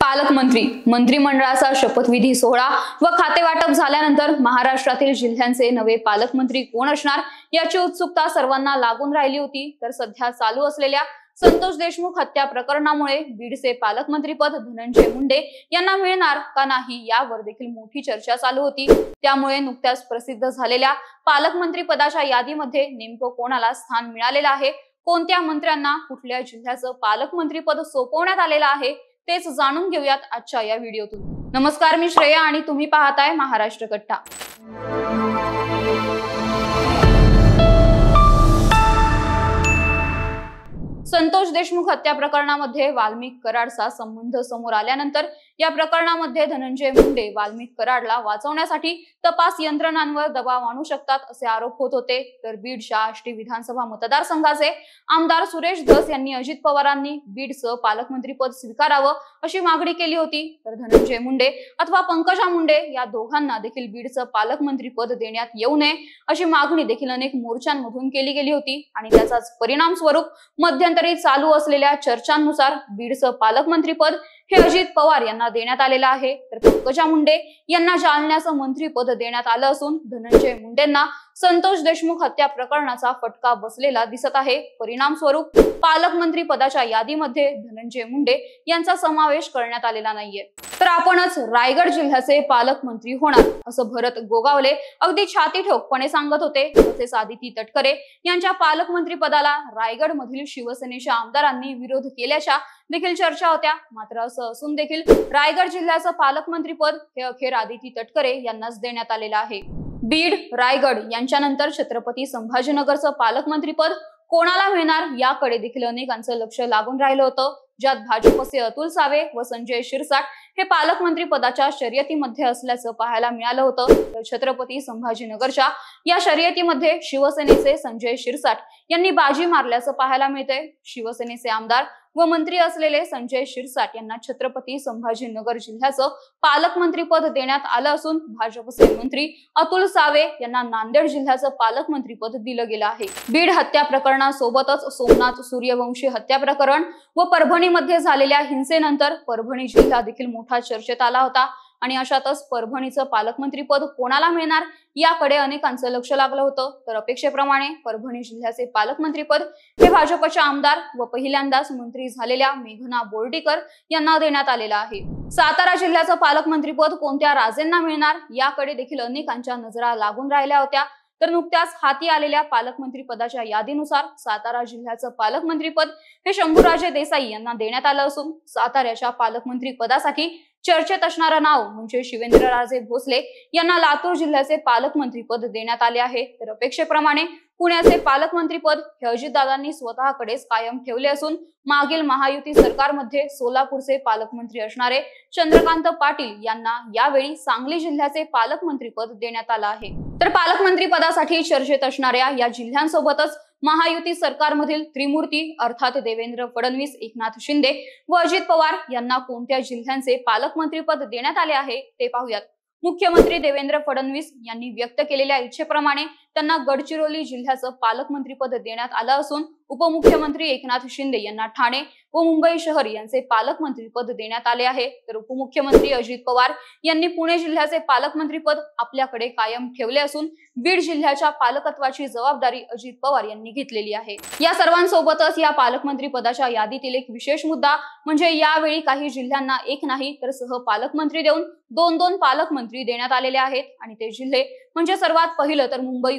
पालकमंत्री मंत्रिमंडळाचा शपथविधी सोहळा व खातेवाटप झाल्यानंतर महाराष्ट्रातील जिल्ह्यांचे नवे पालकमंत्री कोण असणार याची उत्सुकता सर्वांना लागून राहिली होती। तर सध्या चालू असलेल्या संतोष देशमुख हत्या प्रकरणामुळे बीडचे पालकमंत्रीपद धनंजय मुंडे यांना मिळणार का नाही यावर देखील मोठी चर्चा चालू होती। त्यामुळे नुकत्याच प्रसिद्ध झालेल्या पालकमंत्री पदाच्या यादीमध्ये नेमकं कोणाला स्थान मिळालेलं आहे, कोणत्या मंत्र्यांना कुठल्या जिल्ह्याचं पालकमंत्रीपद सोपवण्यात आलेलं आहे तेच जाणून घेऊयात आजच्या या व्हिडिओतून। नमस्कार, मी श्रेया आणि तुम्ही पाहताय महाराष्ट्र कट्टा। संतोष देशमुख हत्या प्रकरणामध्ये वाल्मिक कराडचा संबंध समोर आल्यानंतर या प्रकरणामध्ये धनंजय मुंडे वाल्मिक कराडला वाचवण्यासाठी तपास यंत्रणांवर दबाव आणू शकतात असे आरोप होत होते। तर बीडच्या आष्टी विधानसभा मतदारसंघाचे आमदार सुरेश धस यांनी अजित पवारांनी बीडचं पालकमंत्रीपद स्वीकारावं अशी मागणी केली होती। तर धनंजय मुंडे अथवा पंकजा मुंडे या दोघांना देखील बीडचं पालकमंत्रीपद देण्यात येऊ नये अशी मागणी देखील अनेक मोर्चांमधून केली गेली होती आणि त्याचाच परिणाम स्वरूप मध्यंतरी चालू असलेल्या चर्चांनुसार बीडचं पालकमंत्रीपद हे अजित पवार यांना देण्यात आलेलं आहे। तर पंकजा मुंडे यांना जालन्याचं मंत्रीपद देण्यात आलं असून धनंजय मुंडेंना संतोष देशमुख हत्या प्रकरणाचा फटका बसलेला दिसत आहे। परिणाम स्वरूप पालकमंत्री पदाच्या यादीमध्ये धनंजय मुंडे यांचा समावेश करण्यात आलेला नाहीये। तर आपणच रायगड जिल्ह्याचे पालकमंत्री होणार असं भरत गोगावले अगदी छाती ठोकपणे सांगत होते। तसेच आदिती तटकरे यांच्या पालकमंत्री पदाला रायगड मधील शिवसेनेच्या आमदारांनी विरोध केल्याच्या देखील चर्चा होत्या। मात्र असं असून देखील रायगड जिल्ह्याचं पालकमंत्रीपद हे अखेर आदिती तटकरे यांनाच देण्यात आलेलं आहे। बीड रायगड यांच्यानंतर छत्रपती संभाजीनगरचं पालकमंत्रीपद कोणाला मिळणार याकडे देखील अनेकांचं लक्ष लागून राहिलं होतं, ज्यात भाजपचे अतुल सावे व संजय शिरसाट हे पालकमंत्री पदाच्या शर्यतीमध्ये असल्याचं पाहायला मिळालं होतं। तर छत्रपती संभाजीनगरच्या या शर्यतीमध्ये शिवसेनेचे संजय शिरसाट यांनी बाजी मारल्याचं पाहायला मिळतंय। शिवसेनेचे आमदार व मंत्री असलेले संजय शिरसाट यांना छत्रपती संभाजीनगर जिल्ह्याचं पालकमंत्रीपद देण्यात आलं असून भाजपचे मंत्री अतुल सावे यांना नांदेड जिल्ह्याचं पालकमंत्रीपद दिलं गेलं आहे। बीड हत्या प्रकरणासोबतच सोमनाथ सूर्यवंशी हत्या प्रकरण व परभणीमध्ये झालेल्या हिंसेनंतर परभणी जिल्हा देखील मोठा चर्चेत आला होता आणि अशातच परभणीचं पालकमंत्रीपद कोणाला मिळणार याकडे अनेकांचं लक्ष लागलं होतं। तर अपेक्षेप्रमाणे परभणी जिल्ह्याचे पालकमंत्रीपद हे भाजपच्या आमदार व पहिल्यांदाच मंत्री झालेल्या मेघना बोर्डीकर यांना देण्यात आलेलं आहे। सातारा जिल्ह्याचं पालकमंत्रीपद कोणत्या राजेंना मिळणार याकडे देखील अनेकांच्या नजरा लागून राहिल्या होत्या। तर नुकत्याच हाती आलेल्या पालकमंत्री पदाच्या यादीनुसार सातारा जिल्ह्याचं पालकमंत्रीपद हे शंभूराजे देसाई यांना देण्यात आलं असून साताऱ्याच्या पालकमंत्री पदासाठी चर्चेत असणारं नाव म्हणजे शिवेंद्रराजे भोसले यांना लातूर जिल्ह्याचे पालकमंत्रीपद देण्यात आले आहे। तर अपेक्षेप्रमाणे पुण्याचे पालकमंत्रीपद हे अजितदादांनी स्वतःकडेच कायम ठेवले असून मागील महायुती सरकारमध्ये सोलापूरचे पालकमंत्री असणारे चंद्रकांत पाटील यांना यावेळी सांगली जिल्ह्याचे पालकमंत्रीपद देण्यात आलं आहे। तर पालकमंत्री पदासाठी चर्चेत असणाऱ्या या जिल्ह्यांसोबतच महायुती सरकारमधील त्रिमूर्ती अर्थात देवेंद्र फडणवीस, एकनाथ शिंदे व अजित पवार यांना कोणत्या जिल्ह्यांचे पालकमंत्रीपद देण्यात आले आहे ते पाहूयात। मुख्यमंत्री देवेंद्र फडणवीस यांनी व्यक्त केलेल्या इच्छेप्रमाणे त्यांना गडचिरोली जिल्ह्याचं पालकमंत्रीपद देण्यात आलं असून उपमुख्यमंत्री एकनाथ शिंदे यांना ठाणे व मुंबई शहर यांचे पालकमंत्रीपद देण्यात आले आहे। तर उपमुख्यमंत्री अजित पवार यांनी पुणे जिल्ह्याचे पालकमंत्रीपद आपल्याकडे कायम ठेवले असून बीड जिल्ह्याच्या पालकत्वाची जबाबदारी अजित पवार यांनी घेतलेली आहे। या सर्वांसोबतच या पालकमंत्री पदाच्या यादीतील एक विशेष मुद्दा म्हणजे यावेळी काही जिल्ह्यांना एक नाही तर सह पालकमंत्री देऊन दोन पालकमंत्री देण्यात आलेले आहेत आणि ते जिल्हे म्हणजे सर्वात पहिलं तर मुंबई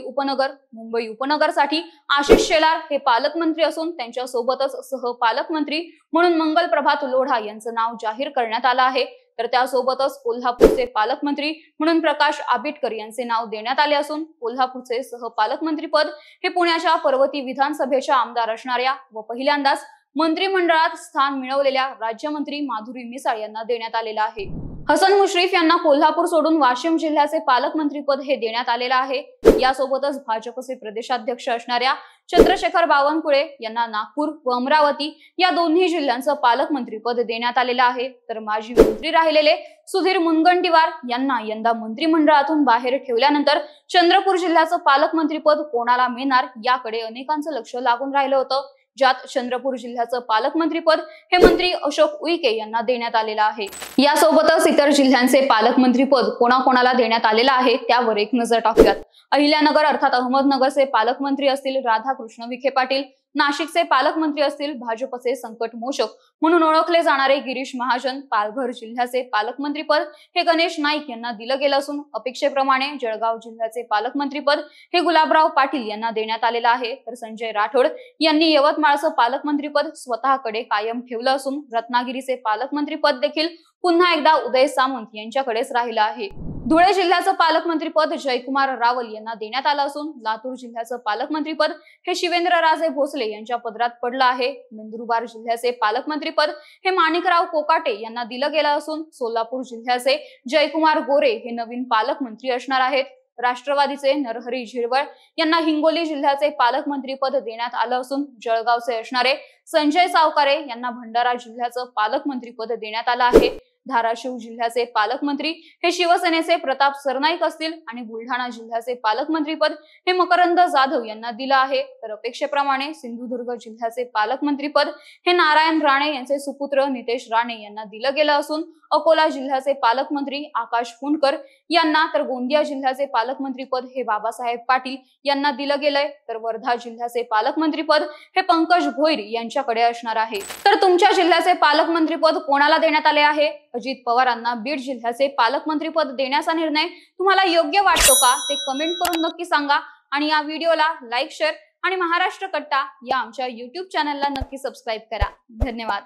उपनगरसाठी आशिष शेलार हे पालकमंत्री असून त्यांच्या सोबतच सह पालकमंत्री म्हणून मंगल प्रभात लोढा यांचं नाव जाहीर करण्यात आलं आहे। तर त्यासोबतच कोल्हापूरचे पालकमंत्री म्हणून प्रकाश आंबेडकर यांचे नाव देण्यात आले असून कोल्हापूरचे सह पालकमंत्रीपद हे पुण्याच्या पर्वती विधानसभेच्या आमदार असणाऱ्या व पहिल्यांदाच मंत्रिमंडळात स्थान मिळवलेल्या राज्यमंत्री माधुरी मिसाळ यांना देण्यात आलेलं आहे। हसन मुश्रीफ यांना कोल्हापूर सोडून वाशिम जिल्ह्याचे पालकमंत्रीपद हे देण्यात आलेलं आहे। यासोबतच भाजपचे प्रदेशाध्यक्ष असणाऱ्या चंद्रशेखर बावनकुळे यांना नागपूर व अमरावती या दोन्ही जिल्ह्यांचं पालकमंत्रीपद देण्यात आलेलं आहे। तर माजी मंत्री राहिलेले सुधीर मुनगंटीवार यांना यंदा मंत्रिमंडळातून बाहेर ठेवल्यानंतर चंद्रपूर जिल्ह्याचं पालकमंत्रीपद कोणाला मिळणार याकडे अनेकांचं लक्ष लागून राहिलं होतं। ज्यात चंद्रपूर जिल्ह्याचं पालकमंत्रीपद हे मंत्री अशोक उईके यांना देण्यात आलेलं आहे। यासोबतच इतर जिल्ह्यांचे पालकमंत्रीपद कोणाकोणाला देण्यात आलेलं आहे त्यावर एक नजर टाकूयात। अहिल्यानगर अर्थात अहमदनगरचे पालकमंत्री असतील राधाकृष्ण विखे पाटील, नाशिकचे पालकमंत्री असतील भाजपचे संकट मोचक म्हणून ओळखले जाणारे गिरीश महाजन, पालघर जिल्ह्याचे पालकमंत्रीपद हे गणेश नाईक यांना दिलं गेलं असून अपेक्षेप्रमाणे जळगाव जिल्ह्याचे पालकमंत्रीपद हे गुलाबराव पाटील यांना देण्यात आलेलं आहे। तर संजय राठोड यांनी यवतमाळचं पालकमंत्रीपद स्वतःकडे कायम ठेवलं असून रत्नागिरीचे पालकमंत्रीपद देखील पुन्हा एकदा उदय सामंत यांच्याकडेच राहिलं आहे। धुळे जिल्ह्याचं पालकमंत्रीपद जयकुमार रावल यांना देण्यात आलं असून लातूर जिल्ह्याचं पालकमंत्रीपद हे शिवेंद्रराजे भोसले यांच्या पदरात पडलं आहे। नंदुरबार जिल्ह्याचे पालकमंत्रीपद हे माणिकराव कोकाटे यांना दिलं गेलं असून सोलापूर जिल्ह्याचे जयकुमार गोरे हे नवीन पालकमंत्री असणार आहेत। राष्ट्रवादीचे नरहरी झिरवळ यांना हिंगोली जिल्ह्याचे पालकमंत्रीपद देण्यात आलं असून जळगावचे असणारे संजय सावकारे यांना भंडारा जिल्ह्याचं पालकमंत्रीपद देण्यात आलं आहे। धाराशिव जिल्ह्याचे पालकमंत्री हे शिवसेनेचे प्रताप सरनाईक असतील आणि बुलढाणा जिल्ह्याचे पालकमंत्रीपद हे मकरंद जाधव यांना दिलं आहे। तर अपेक्षेप्रमाणे सिंधुदुर्ग जिल्ह्याचे पालकमंत्रीपद हे नारायण राणे यांचे सुपुत्र नितेश राणे यांना दिलं गेलं असून अकोला जिल्ह्याचे पालकमंत्री आकाश फुंडकर यांना, तर गोंदिया जिल्ह्याचे पालकमंत्रीपद हे बाबासाहेब पाटील यांना दिलं गेलंय। तर वर्धा जिल्ह्याचे पालकमंत्रीपद हे पंकज भोईर यांच्याकडे असणार आहे। तर तुमच्या जिल्ह्याचे पालकमंत्रीपद कोणाला देण्यात आले आहे? अजित पवारांना बीड जिल्ह्याचे पालकमंत्रीपद देण्याचा निर्णय तुम्हाला योग्य वाटतो का ते कमेंट करून नक्की सांगा आणि या व्हिडिओला लाईक, शेअर आणि महाराष्ट्र कट्टा या आमच्या YouTube चॅनलला नक्की सबस्क्राईब करा। धन्यवाद।